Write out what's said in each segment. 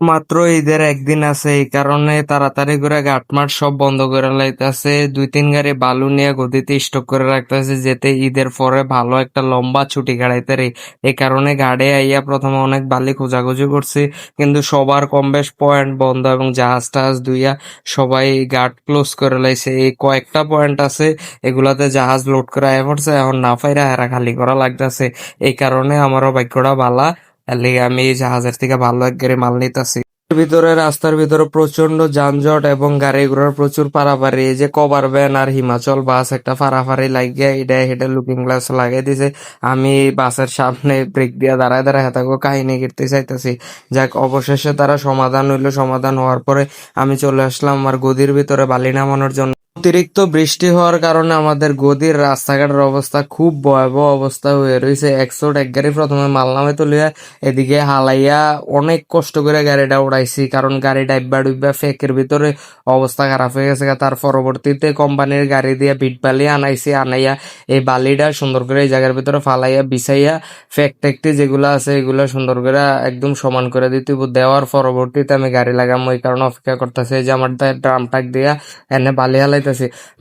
মাত্র ঈদের একদিন আছে, এই কারণে তাড়াতাড়ি করে গাটমাট সব বন্ধ করে লাইতেছে। 2-3 গাড়ি বালু নিয়ে গদিতে স্টক করে রাখতেছে, যেতে ঈদের পরে ভালো একটা লম্বা ছুটি কাটাইতে রে। এই কারণে গাড়ি আইয়া প্রথমে অনেক বালি খোঁজাখুঁজি করছি, কিন্তু সবার কম বেশ পয়েন্ট বন্ধ এবং জাহাজ টাহাজ দুইয়া সবাই গাট ক্লোজ করে লাইছে। এই কয়েকটা পয়েন্ট আছে, এগুলাতে জাহাজ লোড করে আয়া পড়ছে, এখন না পাইরা এরা খালি করা লাগতেছে। এই কারণে আমারও ভাগ্যটা বালা, এর লিগে আমি এই জাহাজের থেকে ভালো এক গাড়ি মাল নিতেছি। ভিতরে রাস্তার ভিতরে প্রচন্ড যানজট এবং গাড়ি ঘোড়ার প্রচুর পারাপারি। এই যে কভার ভ্যান আর হিমাচল বাস একটা ফাড়াফাড়ি লাগিয়ে এটা হেঁটে লুকিং গ্লাস লাগিয়ে দিছে। আমি বাসের সামনে ব্রেক দিয়ে দাঁড়ায় দাঁড়ায় হেতাকে কাহিনী করতে চাইতেছি। যাক, অবশেষে তারা সমাধান হইলো। সমাধান হওয়ার পরে আমি চলে আসলাম আমার গদির ভিতরে বালি নামানোর জন্য। অতিরিক্ত বৃষ্টি হওয়ার কারণে আমাদের গদির রাস্তাঘাটের অবস্থা খুব ভয়াবহ অবস্থা হয়ে রয়েছে। একশোট এক গাড়ি প্রথমে মাল নামে তুলিয়া এদিকে হালাইয়া অনেক কষ্ট করে গাড়িটা উড়াইছি, কারণ গাড়ি ডাইব্বা ডুইব্বা ফেকের ভিতরে অবস্থা খারাপ হয়ে গেছে। তার পরবর্তীতে কোম্পানির গাড়ি দিয়ে বিট বালি আনাইছি, আনাইয়া এই বালিটা সুন্দর করে এই জায়গার ভিতরে ফালাইয়া বিছাইয়া ফেক টেকটি যেগুলো আছে এগুলো সুন্দর করে একদম সমান করে দিতে হইব। দেওয়ার পরবর্তীতে আমি গাড়ি লাগাম, ওই কারণে অপেক্ষা করতেছি। এই যে আমার ড্রাম টাক দিয়া এনে বালি হালাইতেছি।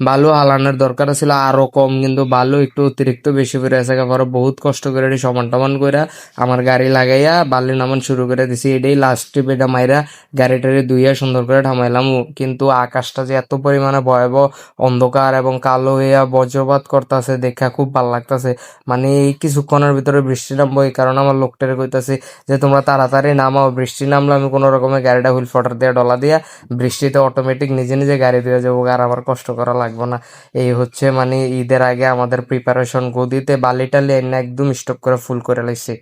বালু হালানোর দরকার ছিল আরো কম, কিন্তু বালু একটু অতিরিক্ত বেশি করে আছে। পরে বহুত কষ্ট করে এটি সমান টমান করে আমার গাড়ি লাগাইয়া বালি নামান শুরু করে দিছি। এটাই লাস্ট ট্রিপ, এটা মাইরা গাড়িটারে ধুইয়া সুন্দর করে থামাইলাম। কিন্তু আকাশটা যে এত পরিমাণে ভয়াবহ অন্ধকার এবং কালো হইয়া বজ্রপাত করতেছে দেখা খুব ভালো লাগতেছে। মানে এই কিছুক্ষণের ভিতরে বৃষ্টি নামবো, এই কারণে আমার লোকটারে কইতাছি যে তোমরা তাড়াতাড়ি নামাও। বৃষ্টি নামলে আমি কোনো রকমের গাড়িটা হুইল ফটার দিয়ে ডলা দিয়া বৃষ্টিতে অটোমেটিক নিজে নিজে গাড়ি দিয়ে যাবো, আর আবার কষ্ট করা লাগবে না। এই হচ্ছে মানে ঈদের আগে আমাদের প্রিপারেশন। গদিতে বালি টালি এনে একদম স্টক করে ফুল করে লাইছে।